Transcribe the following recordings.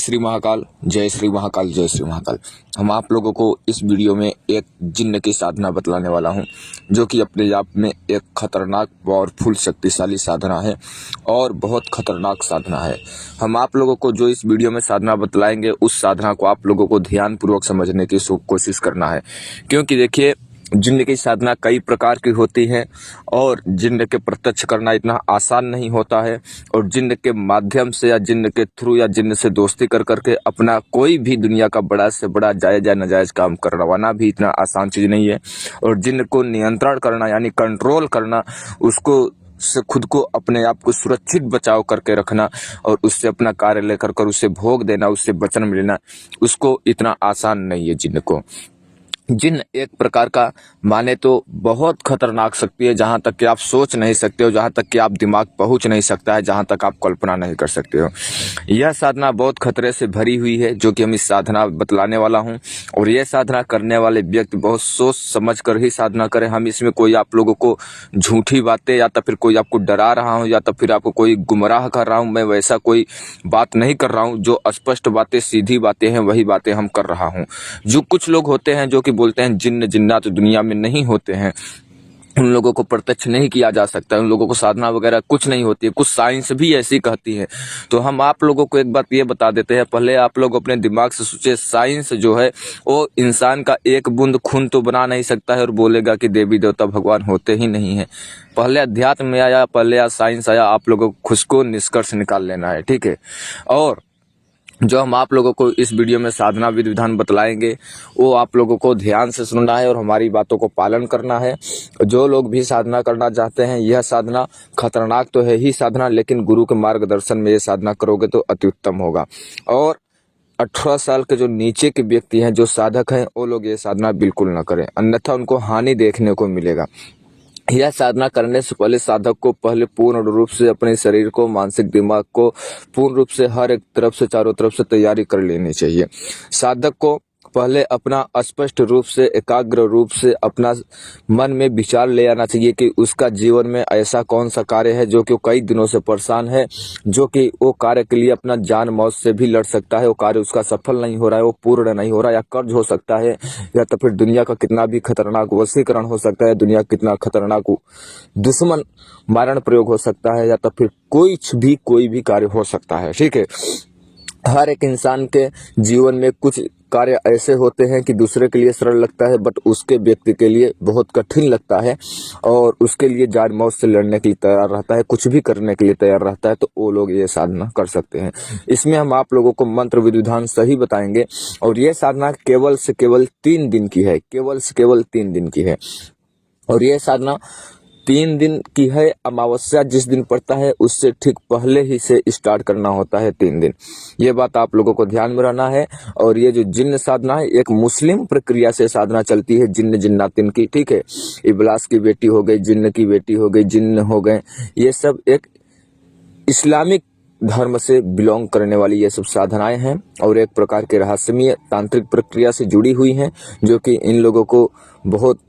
श्री महाकाल, जय श्री महाकाल, जय श्री महाकाल। हम आप लोगों को इस वीडियो में एक जिन्न की साधना बतलाने वाला हूं, जो कि अपने आप में एक खतरनाक पावरफुल शक्तिशाली साधना है और बहुत खतरनाक साधना है। हम आप लोगों को जो इस वीडियो में साधना बतलाएंगे, उस साधना को आप लोगों को ध्यानपूर्वक समझने की कोशिश करना है, क्योंकि देखिए जिन्न की साधना कई प्रकार की होती है और जिन्न के प्रत्यक्ष करना इतना आसान नहीं होता है। और जिन्न के माध्यम से या जिन्न के थ्रू या जिन्न से दोस्ती कर करके अपना कोई भी दुनिया का बड़ा से बड़ा जायज़ या नाजायज़ काम करवाना भी इतना आसान चीज़ नहीं है। और जिन्न को नियंत्रण करना यानी कंट्रोल करना, उसको से खुद को अपने आप को सुरक्षित बचाव करके रखना और उससे अपना कार्य लेकर कर उसे भोग देना, उससे वचन मिलना, उसको इतना आसान नहीं है। जिन्न को जिन्न एक प्रकार का माने तो बहुत खतरनाक शक्ति है, जहां तक कि आप सोच नहीं सकते हो, जहां तक कि आप दिमाग पहुंच नहीं सकता है, जहां तक आप कल्पना नहीं कर सकते हो। यह साधना बहुत खतरे से भरी हुई है, जो कि हम इस साधना बतलाने वाला हूं। और यह साधना करने वाले व्यक्ति बहुत सोच समझ कर ही साधना करें। हम इसमें कोई आप लोगों को झूठी बातें या तो फिर कोई आपको डरा रहा हूं या तो फिर आपको कोई गुमराह कर रहा हूं, मैं वैसा कोई बात नहीं कर रहा हूं। जो स्पष्ट बातें, सीधी बातें हैं, वही बातें हम कर रहा हूं। जो कुछ लोग होते हैं जो कि बोलते हैं जिन्न जिन्नात दुनिया में नहीं होते हैं, उन लोगों को प्रत्यक्ष नहीं किया जा सकता, उन लोगों को साधना वगैरह कुछ नहीं होती है, कुछ साइंस भी ऐसी कहती है। तो हम आप लोगों को एक बात ये बता देते हैं, पहले आप लोग अपने दिमाग से सोचे, साइंस जो है वो इंसान का एक बूंद खून तो बना नहीं सकता है और बोलेगा कि देवी देवता भगवान होते ही नहीं है। पहले अध्यात्म में आया, पहले या साइंस आया, आप लोगों को खुद को निष्कर्ष निकाल लेना है, ठीक है। और जो हम आप लोगों को इस वीडियो में साधना विधि विधान बतलाएंगे, वो आप लोगों को ध्यान से सुनना है और हमारी बातों को पालन करना है। जो लोग भी साधना करना चाहते हैं, यह साधना खतरनाक तो है ही साधना, लेकिन गुरु के मार्गदर्शन में ये साधना करोगे तो अति उत्तम होगा। और 18 साल के जो नीचे के व्यक्ति हैं, जो साधक हैं, वो लोग ये साधना बिल्कुल न करें, अन्यथा उनको हानि देखने को मिलेगा। यह साधना करने से पहले साधक को पहले पूर्ण रूप से अपने शरीर को, मानसिक दिमाग को पूर्ण रूप से हर एक तरफ से, चारों तरफ से तैयारी कर लेनी चाहिए। साधक को पहले अपना स्पष्ट रूप से, एकाग्र रूप से अपना मन में विचार ले आना चाहिए कि उसका जीवन में ऐसा कौन सा कार्य है जो कि कई दिनों से परेशान है, जो कि वो कार्य के लिए अपना जान मौत से भी लड़ सकता है। वो कार्य उसका सफल नहीं हो रहा है, वो पूर्ण नहीं हो रहा है, या कर्ज हो सकता है, या तो फिर दुनिया का कितना भी खतरनाक वशीकरण हो सकता है, दुनिया का कितना खतरनाक दुश्मन मारण प्रयोग हो सकता है, या तो फिर कोई भी कार्य हो सकता है, ठीक है। हर एक इंसान के जीवन में कुछ कार्य ऐसे होते हैं कि दूसरे के लिए सरल लगता है, बट उसके व्यक्ति के लिए बहुत कठिन लगता है और उसके लिए जान मौत से लड़ने के लिए तैयार रहता है, कुछ भी करने के लिए तैयार रहता है। तो वो लोग ये साधना कर सकते हैं। इसमें हम आप लोगों को मंत्र विधि विधान सही बताएंगे। और ये साधना केवल से केवल 3 दिन की है, केवल से केवल 3 दिन की है। और ये साधना 3 दिन की है। अमावस्या जिस दिन पड़ता है उससे ठीक पहले ही से स्टार्ट करना होता है 3 दिन। ये बात आप लोगों को ध्यान में रहना है। और ये जो जिन्न साधना है, एक मुस्लिम प्रक्रिया से साधना चलती है, जिन्न जिन्नातिन की, ठीक है। इबलास की बेटी हो गई, जिन्न की बेटी हो गई, जिन्न हो गए, ये सब एक इस्लामिक धर्म से बिलोंग करने वाली ये सब साधनाएं हैं और एक प्रकार के रहस्यमय तांत्रिक प्रक्रिया से जुड़ी हुई हैं, जो कि इन लोगों को बहुत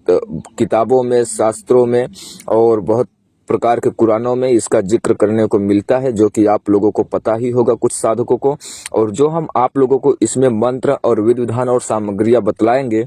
किताबों में, शास्त्रों में और बहुत प्रकार के कुरानों में इसका जिक्र करने को मिलता है, जो कि आप लोगों को पता ही होगा कुछ साधकों को। और जो हम आप लोगों को इसमें मंत्र और विधि विधान और सामग्रियां बतलाएंगे,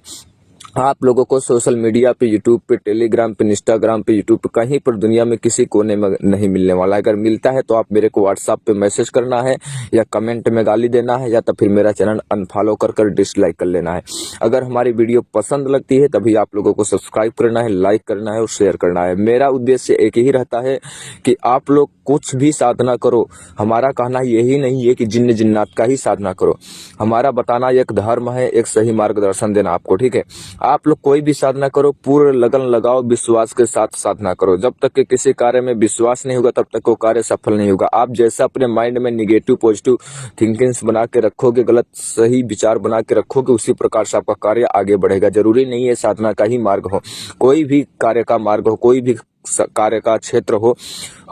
आप लोगों को सोशल मीडिया पे, यूट्यूब पे, टेलीग्राम पे, इंस्टाग्राम पे, यूट्यूब पे, कहीं पर दुनिया में किसी कोने में नहीं मिलने वाला है। अगर मिलता है तो आप मेरे को व्हाट्सएप पे मैसेज करना है, या कमेंट में गाली देना है, या तो फिर मेरा चैनल अनफॉलो कर डिसलाइक कर लेना है। अगर हमारी वीडियो पसंद लगती है तभी आप लोगों को सब्सक्राइब करना है, लाइक करना है और शेयर करना है। मेरा उद्देश्य एक ही रहता है कि आप लोग कुछ भी साधना करो, हमारा कहना यही नहीं है कि जिन्न जिन्नात का ही साधना करो। हमारा बताना एक धर्म है, एक सही मार्गदर्शन देना आपको, ठीक है। आप लोग कोई भी साधना करो, पूर्ण लगन लगाओ, विश्वास के साथ साधना करो। जब तक कि किसी कार्य में विश्वास नहीं होगा, तब तक वो कार्य सफल नहीं होगा। आप जैसा अपने माइंड में निगेटिव पॉजिटिव थिंकिंग्स बना के रखोगे, गलत सही विचार बना के रखोगे, उसी प्रकार से आपका कार्य आगे बढ़ेगा। जरूरी नहीं है साधना का ही मार्ग हो, कोई भी कार्य का मार्ग हो, कोई भी कार्य का क्षेत्र हो,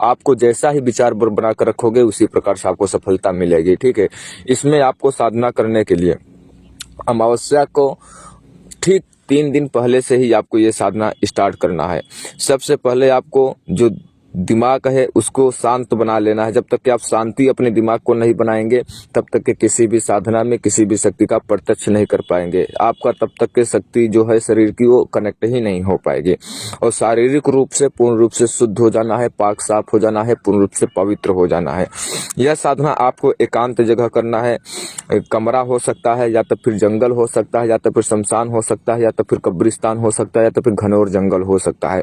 आपको जैसा ही विचार बना कर रखोगे, उसी प्रकार से आपको सफलता मिलेगी, ठीक है। इसमें आपको साधना करने के लिए अमावस्या को ठीक 3 दिन पहले से ही आपको ये साधना स्टार्ट करना है। सबसे पहले आपको जो दिमाग है उसको शांत बना लेना है। जब तक कि आप शांति अपने दिमाग को नहीं बनाएंगे तब तक कि किसी भी साधना में किसी भी शक्ति का प्रत्यक्ष नहीं कर पाएंगे। आपका तब तक के शक्ति जो है शरीर की वो कनेक्ट ही नहीं हो पाएगी। और शारीरिक रूप से पूर्ण रूप से शुद्ध हो जाना है, पाक साफ हो जाना है, पूर्ण रूप से पवित्र हो जाना है। यह साधना आपको एकांत जगह करना है। कमरा हो सकता है, या तो फिर जंगल हो सकता है, या तो फिर शमशान हो सकता है, या तो फिर कब्रिस्तान हो सकता है, या तो फिर घनौर जंगल हो सकता है।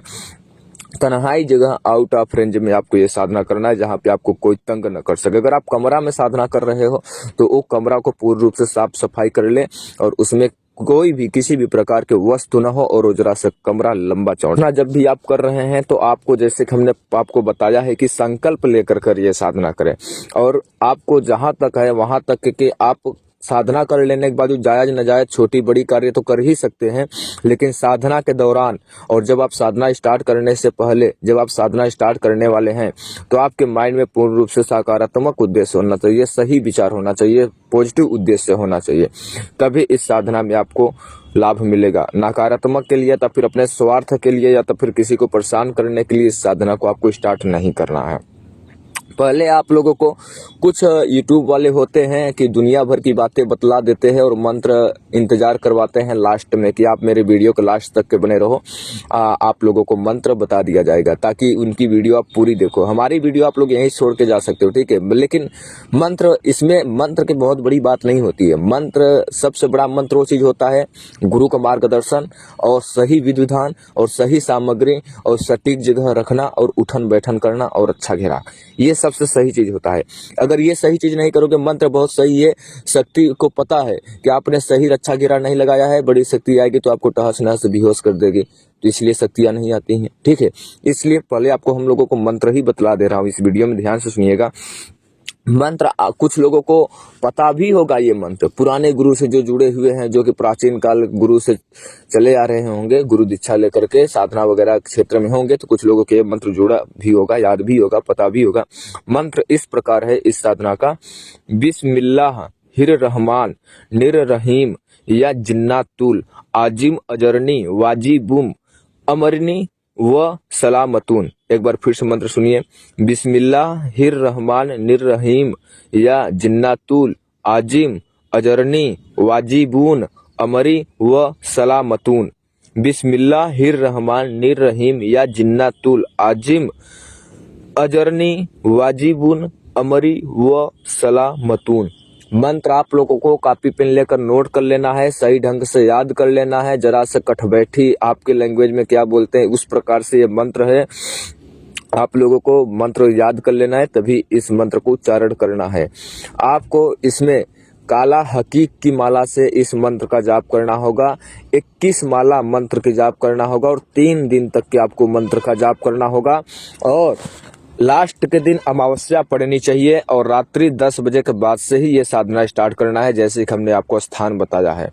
तन्हाई जगह आउट ऑफ रेंज में आपको ये साधना करना है, जहाँ पे आपको कोई तंग न कर सके। अगर आप कमरा में साधना कर रहे हो तो वो कमरा को पूर्ण रूप से साफ सफाई कर ले और उसमें कोई भी किसी भी प्रकार के वस्तु न हो और उजरा से कमरा लंबा चौड़ा। जब भी आप कर रहे हैं तो आपको, जैसे कि हमने आपको बताया है कि संकल्प लेकर कर ये साधना करें। और आपको जहां तक है वहां तक कि आप साधना कर लेने के बाद जायज नाजायज छोटी बड़ी कार्य तो कर ही सकते हैं, लेकिन साधना के दौरान और जब आप साधना स्टार्ट करने से पहले, जब आप साधना स्टार्ट करने वाले हैं तो आपके माइंड में पूर्ण रूप से सकारात्मक उद्देश्य होना चाहिए, सही विचार होना चाहिए, पॉजिटिव उद्देश्य होना चाहिए। तभी इस साधना में आपको लाभ मिलेगा। नकारात्मक के लिए, या फिर अपने स्वार्थ के लिए, या तो फिर किसी को परेशान करने के लिए इस साधना को आपको स्टार्ट नहीं करना है। पहले आप लोगों को कुछ यूट्यूब वाले होते हैं कि दुनिया भर की बातें बतला देते हैं और मंत्र इंतजार करवाते हैं लास्ट में कि आप मेरे वीडियो के लास्ट तक के बने रहो, आप लोगों को मंत्र बता दिया जाएगा ताकि उनकी वीडियो आप पूरी देखो। हमारी वीडियो आप लोग यहीं छोड़ के जा सकते हो, ठीक है। लेकिन मंत्र, इसमें मंत्र की बहुत बड़ी बात नहीं होती है। मंत्र, सबसे बड़ा मंत्र वो चीज़ होता है गुरु का मार्गदर्शन और सही विधि विधान और सही सामग्री और सटीक जगह रखना और उठन बैठन करना और अच्छा घेरा। ये सबसे सही चीज होता है। अगर ये सही चीज नहीं करोगे, मंत्र बहुत सही है, शक्ति को पता है कि आपने सही रक्षा घेरा नहीं लगाया है, बड़ी शक्ति आएगी तो आपको तहस नहस बेहोश कर देगी, तो इसलिए शक्तियां नहीं आती हैं, ठीक है। इसलिए पहले आपको हम लोगों को मंत्र ही बतला दे रहा हूँ, इस वीडियो में ध्यान से सुनिएगा। मंत्र कुछ लोगों को पता भी होगा, ये मंत्र पुराने गुरु से जो जुड़े हुए हैं, जो कि प्राचीन काल गुरु से चले आ रहे होंगे, गुरु दीक्षा लेकर के साधना वगैरह क्षेत्र में होंगे, तो कुछ लोगों के मंत्र जुड़ा भी होगा, याद भी होगा, पता भी होगा। मंत्र इस प्रकार है इस साधना का: बिस्मिल्लाह हिर रहमान निर रहीम या जिन्नातुल आजिम अजरनी वाजिबुम अमरनी व सलामतून। एक बार फिर से मंत्र सुनिए: बिस्मिल्लाहिर रहमान निर्रहीम या जिन्नातुल आजिम अजरनी वाजिबून अमरी व सलामतून। बिस्मिल्लाहिर रहमान निर्रहीम या जिन्नातुल आजिम अजरनी वाजिबून अमरी व सलामतून। मंत्र आप लोगों को कॉपी पेन लेकर नोट कर लेना है, सही ढंग से याद कर लेना है, जरा से कठबैठी आपके लैंग्वेज में क्या बोलते हैं उस प्रकार से ये मंत्र है। आप लोगों को मंत्र याद कर लेना है, तभी इस मंत्र को उच्चारण करना है। आपको इसमें काला हकीक की माला से इस मंत्र का जाप करना होगा। 21 माला मंत्र की जाप करना होगा और 3 दिन तक के आपको मंत्र का जाप करना होगा। और लास्ट के दिन अमावस्या पड़नी चाहिए और रात्रि 10 बजे के बाद से ही ये साधना स्टार्ट करना है, जैसे कि हमने आपको स्थान बताया है।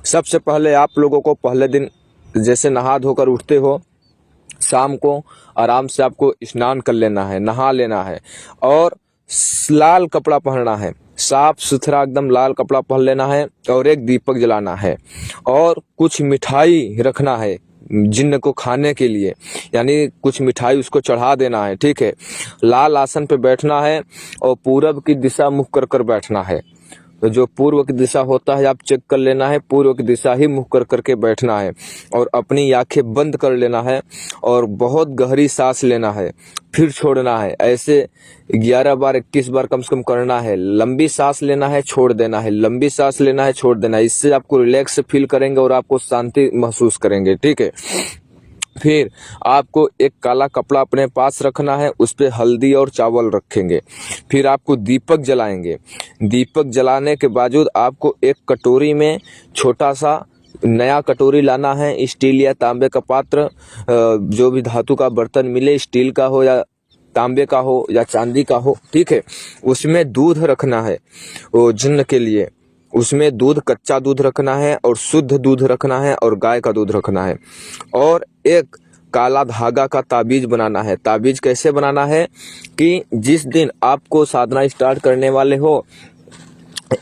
सबसे पहले आप लोगों को पहले दिन जैसे नहा धोकर उठते हो, शाम को आराम से आपको स्नान कर लेना है, नहा लेना है और लाल कपड़ा पहनना है, साफ सुथरा एकदम लाल कपड़ा पहन लेना है और एक दीपक जलाना है और कुछ मिठाई रखना है जिन्न को खाने के लिए, यानी कुछ मिठाई उसको चढ़ा देना है, ठीक है। लाल आसन पे बैठना है और पूरब की दिशा मुख कर कर बैठना है। तो जो पूर्व की दिशा होता है आप चेक कर लेना है, पूर्व की दिशा ही मुख कर करके बैठना है और अपनी आंखें बंद कर लेना है और बहुत गहरी सांस लेना है, फिर छोड़ना है। ऐसे 11 बार 21 बार कम से कम करना है। लंबी सांस लेना है, छोड़ देना है, लंबी सांस लेना है, छोड़ देना है। इससे आपको रिलैक्स फील करेंगे और आपको शांति महसूस करेंगे, ठीक है। फिर आपको एक काला कपड़ा अपने पास रखना है, उस पे हल्दी और चावल रखेंगे। फिर आपको दीपक जलाएंगे। दीपक जलाने के बावजूद आपको एक कटोरी में छोटा सा नया कटोरी लाना है, स्टील या तांबे का पात्र, जो भी धातु का बर्तन मिले, स्टील का हो या तांबे का हो या चांदी का हो, ठीक है। उसमें दूध रखना है वो जिन्न के लिए। उसमें दूध, कच्चा दूध रखना है और शुद्ध दूध रखना है और गाय का दूध रखना है और एक काला धागा का ताबीज बनाना है। ताबीज कैसे बनाना है कि जिस दिन आपको साधना स्टार्ट करने वाले हो,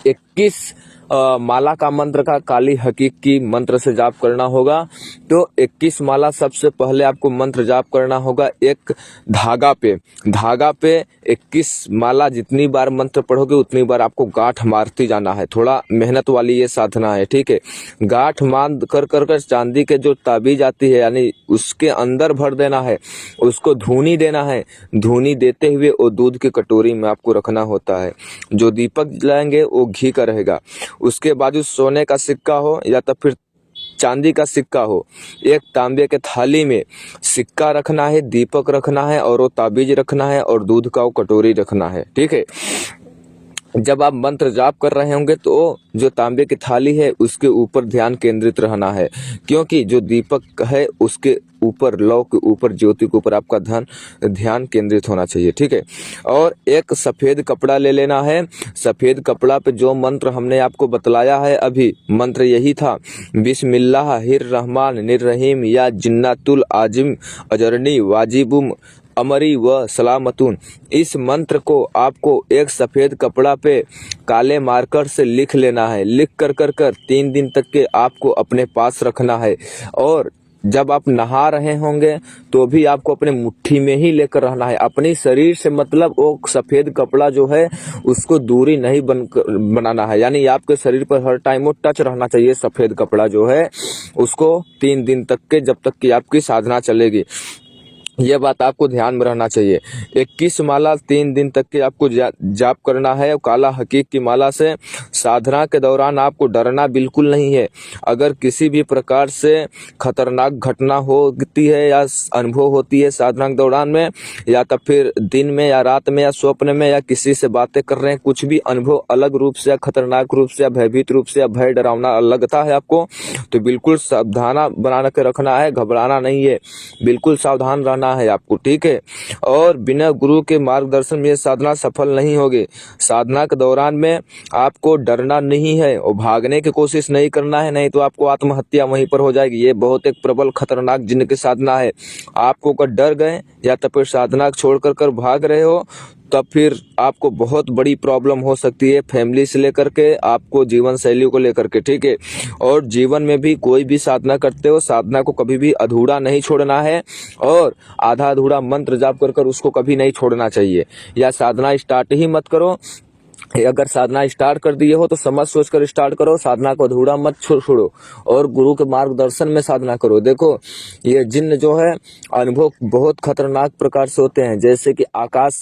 21 माला का मंत्र का काली हकीक की मंत्र से जाप करना होगा। तो 21 माला सबसे पहले आपको मंत्र जाप करना होगा। एक धागा पे 21 माला जितनी बार मंत्र पढ़ोगे उतनी बार आपको गांठ मारती जाना है। थोड़ा मेहनत वाली ये साधना है, ठीक है। गांठ मार कर चांदी के जो ताबीज आती है यानी उसके अंदर भर देना है, उसको धूनी देना है। धूनी देते हुए वो दूध की कटोरी में आपको रखना होता है। जो दीपक जलाएंगे वो घी का रहेगा। उसके बाद उस सोने का सिक्का हो या तो फिर चांदी का सिक्का हो, एक तांबे के थाली में सिक्का रखना है, दीपक रखना है और वो ताबीज रखना है और दूध का वो कटोरी रखना है, ठीक है। जब आप मंत्र जाप कर रहे होंगे तो जो तांबे की थाली है उसके ऊपर ध्यान केंद्रित रहना है, क्योंकि जो दीपक है उसके ऊपर, लौ के ऊपर, ज्योति के ऊपर आपका ध्यान केंद्रित होना चाहिए, ठीक है। और एक सफेद कपड़ा ले लेना है। सफेद कपड़ा पे जो मंत्र हमने आपको बतलाया है अभी, मंत्र यही था, बिस्मिल्लाह हिर रहमान निर रहीम या जिन्नातुल आजिम अजरनी वाजिबुम अमरी व सलामतुन। इस मंत्र को आपको एक सफेद कपड़ा पे काले मार्कर से लिख लेना है। लिख कर 3 दिन तक के आपको अपने पास रखना है। और जब आप नहा रहे होंगे तो भी आपको अपने मुट्ठी में ही लेकर रहना है। अपने शरीर से मतलब वो सफेद कपड़ा जो है उसको दूरी नहीं बनाना है, यानी आपके शरीर पर हर टाइम वो टच रहना चाहिए। सफेद कपड़ा जो है उसको 3 दिन तक के, जब तक कि आपकी साधना चलेगी, यह बात आपको ध्यान में रहना चाहिए। 21 माला 3 दिन तक के आपको जाप करना है। काला हकीक की माला से साधना के दौरान आपको डरना बिल्कुल नहीं है। अगर किसी भी प्रकार से खतरनाक घटना होती है या अनुभव होती है साधना के दौरान में, या तो फिर दिन में या रात में या स्वप्न में या किसी से बातें कर रहे हैं, कुछ भी अनुभव अलग रूप से या खतरनाक रूप से या भयभीत रूप से या भय डरावना लगता है आपको, तो बिल्कुल सावधान बना के रखना है, घबराना नहीं है, बिल्कुल सावधान रहना है आपको, ठीक है। और बिना गुरु के मार्गदर्शन में साधना सफल नहीं होगी। साधना के दौरान में आपको डरना नहीं है और भागने की कोशिश नहीं करना है, नहीं तो आपको आत्महत्या वहीं पर हो जाएगी। ये बहुत एक प्रबल खतरनाक जिन्न की साधना है। आपको अगर डर गए या तो फिर साधना छोड़ कर भाग रहे हो तब फिर आपको बहुत बड़ी प्रॉब्लम हो सकती है, फैमिली से लेकर के आपको जीवन शैली को लेकर के, ठीक है। और जीवन में भी कोई भी साधना करते हो, साधना को कभी भी अधूरा नहीं छोड़ना है और आधा अधूरा मंत्र जाप कर उसको कभी नहीं छोड़ना चाहिए। या साधना स्टार्ट ही मत करो। अगर साधना स्टार्ट कर दिए हो तो समझ सोच कर स्टार्ट करो, साधना को अधूरा मत छोड़ो और गुरु के मार्गदर्शन में साधना करो। देखो ये जिन्न जो है अनुभव बहुत खतरनाक प्रकार से होते हैं, जैसे कि आकाश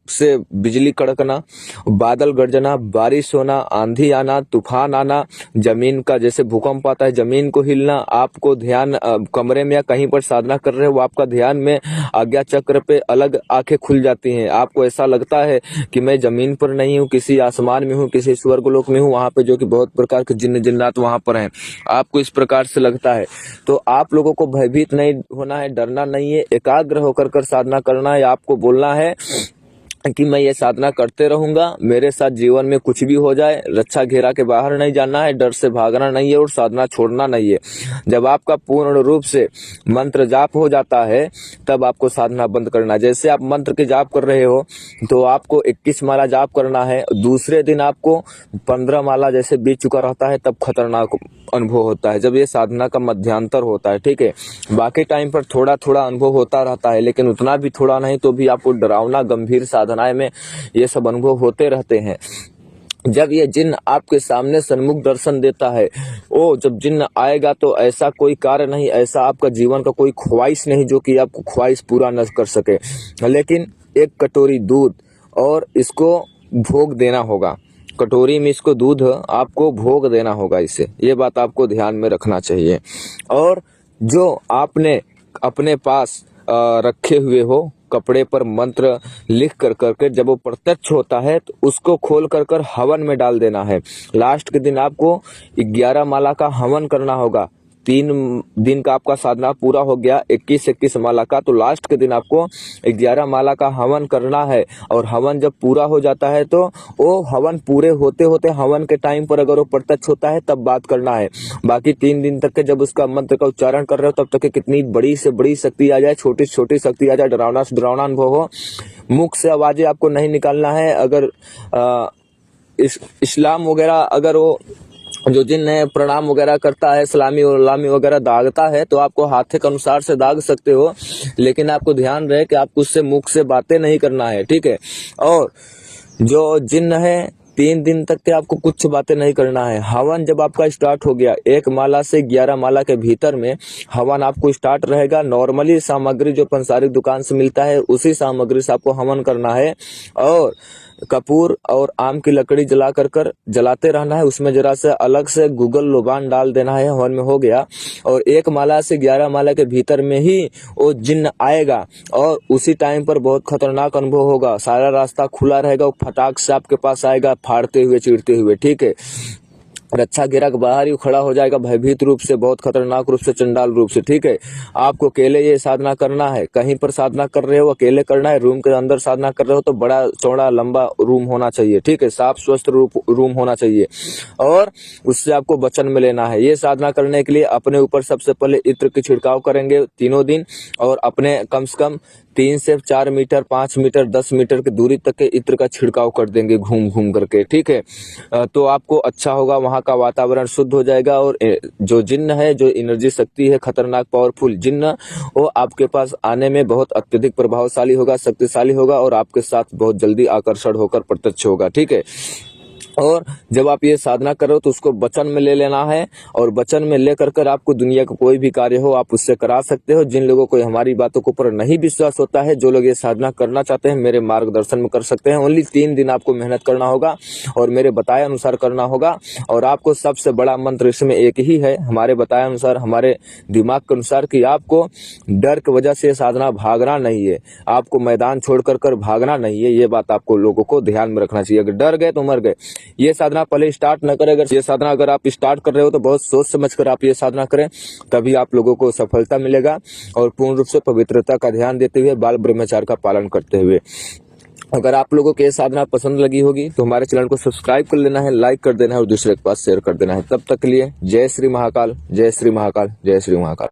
से बिजली कड़कना, बादल गरजना, बारिश होना, आंधी आना, तूफान आना, जमीन का जैसे भूकंप आता है जमीन को हिलना, आपको ध्यान कमरे में या कहीं पर साधना कर रहे हो आपका ध्यान में आज्ञा चक्र पे अलग आंखें खुल जाती हैं। आपको ऐसा लगता है कि मैं जमीन पर नहीं हूँ, किसी आसमान में हूँ, किसी स्वर्गलोक में हूँ, वहां पे जो कि बहुत प्रकार के जिन्न जिन्नात वहां पर हैं। आपको इस प्रकार से लगता है तो आप लोगों को भयभीत नहीं होना है, डरना नहीं है, एकाग्र होकर साधना करना है। आपको बोलना है कि मैं ये साधना करते रहूंगा, मेरे साथ जीवन में कुछ भी हो जाए, रक्षा घेरा के बाहर नहीं जाना है, डर से भागना नहीं है और साधना छोड़ना नहीं है। जब आपका पूर्ण रूप से मंत्र जाप हो जाता है तब आपको साधना बंद करना है। जैसे आप मंत्र के जाप कर रहे हो तो आपको 21 माला जाप करना है, दूसरे दिन आपको 15 माला जैसे बीत चुका रहता है तब खतरनाक अनुभव होता है, जब ये साधना का मध्यांतर होता है, ठीक है। बाकी टाइम पर थोड़ा थोड़ा अनुभव होता रहता है, लेकिन उतना भी थोड़ा नहीं तो भी आपको डरावना गंभीर साधनाएं में ये सब अनुभव होते रहते हैं। जब ये जिन्न आपके सामने सन्मुख दर्शन देता है, ओ जब जिन्न आएगा तो ऐसा कोई कार्य नहीं, ऐसा आपका जीवन का कोई ख्वाहिश नहीं जो कि आपको ख्वाहिश पूरा न कर सके, लेकिन एक कटोरी दूध और इसको भोग देना होगा। कटोरी में इसको दूध आपको भोग देना होगा इसे, ये बात आपको ध्यान में रखना चाहिए। और जो आपने अपने पास रखे हुए हो कपड़े पर मंत्र लिख कर जब वो प्रत्यक्ष होता है तो उसको खोल कर हवन में डाल देना है। लास्ट के दिन आपको 11 माला का हवन करना होगा। 3 दिन का आपका साधना पूरा हो गया 21 माला का, तो लास्ट के दिन आपको 11 माला का हवन करना है। और हवन जब पूरा हो जाता है तो वो हवन पूरे होते होते हवन के टाइम पर अगर वो प्रत्यक्ष होता है तब बात करना है। बाकी 3 दिन तक के जब उसका मंत्र का उच्चारण कर रहे हो तब तक के कितनी बड़ी से बड़ी शक्ति आ जाए, छोटी से छोटी शक्ति आ जाए, डरावना से डरावना अनुभव हो, मुख से आवाजें आपको नहीं निकालना है। अगर इस्लाम वगैरह अगर वो जो जिन है प्रणाम वगैरह करता है, सलामी वलामी वगैरह दागता है, तो आपको हाथे के अनुसार से दाग सकते हो, लेकिन आपको ध्यान रहे कि आपको उससे मुख से बातें नहीं करना है, ठीक है। और जो जिन है 3 दिन तक के आपको कुछ बातें नहीं करना है। हवन जब आपका स्टार्ट हो गया 1 माला से 11 माला के भीतर में हवन आपको स्टार्ट रहेगा। नॉर्मली सामग्री जो पंसारिक दुकान से मिलता है उसी सामग्री से आपको हवन करना है, और कपूर और आम की लकड़ी जलाते रहना है। उसमें जरा से अलग से गूगल लोबान डाल देना है, हवन में हो गया। और 1 माला से 11 माला के भीतर में ही वो जिन्न आएगा और उसी टाइम पर बहुत खतरनाक अनुभव होगा। सारा रास्ता खुला रहेगा, वो फटाक से आपके पास आएगा, फाड़ते हुए चीरते हुए, ठीक है। रक्षा गिरक बाहर ही खड़ा हो जाएगा, भयभीत रूप से, बहुत खतरनाक रूप से, चंडाल रूप से, ठीक है। आपको अकेले ये साधना करना है। कहीं पर साधना कर रहे हो अकेले करना है, रूम के अंदर साधना कर रहे हो तो बड़ा चौड़ा लंबा रूम होना चाहिए, ठीक है। साफ स्वस्थ रूम होना चाहिए, और उससे आपको वचन में लेना है। ये साधना करने के लिए अपने ऊपर सबसे पहले इत्र की छिड़काव करेंगे 3 दिन, और अपने कम से कम 3 से 4 मीटर, 5 मीटर, 10 मीटर की दूरी तक के इत्र का छिड़काव कर देंगे घूम घूम करके, ठीक है। तो आपको अच्छा होगा, वहाँ का वातावरण शुद्ध हो जाएगा, और जो जिन्न है, जो एनर्जी शक्ति है, खतरनाक पावरफुल जिन्न, वो आपके पास आने में बहुत अत्यधिक प्रभावशाली होगा, शक्तिशाली होगा, और आपके साथ बहुत जल्दी आकर्षण होकर प्रत्यक्ष होगा, ठीक है। और जब आप ये साधना कर रहे हो तो उसको वचन में ले लेना है, और वचन में लेकर कर आपको दुनिया का कोई भी कार्य हो आप उससे करा सकते हो। जिन लोगों को हमारी बातों के ऊपर नहीं विश्वास होता है, जो लोग ये साधना करना चाहते हैं, मेरे मार्गदर्शन में कर सकते हैं। ओनली 3 दिन आपको मेहनत करना होगा और मेरे बताए अनुसार करना होगा। और आपको सबसे बड़ा मंत्र इसमें एक ही है, हमारे बताए अनुसार, हमारे दिमाग के अनुसार, कि आपको डर की वजह से साधना भागना नहीं है, आपको मैदान छोड़कर कर भागना नहीं है। ये बात आपको लोगों को ध्यान में रखना चाहिए। अगर डर गए तो मर गए। ये साधना पहले स्टार्ट न करें। अगर ये साधना अगर आप स्टार्ट कर रहे हो तो बहुत सोच समझ कर आप ये साधना करें, तभी आप लोगों को सफलता मिलेगा। और पूर्ण रूप से पवित्रता का ध्यान देते हुए, बाल ब्रह्मचार्य का पालन करते हुए। अगर आप लोगों को ये साधना पसंद लगी होगी तो हमारे चैनल को सब्सक्राइब कर लेना है, लाइक कर देना है और दूसरे के पास शेयर कर देना है। तब तक के लिए जय श्री महाकाल, जय श्री महाकाल, जय श्री महाकाल।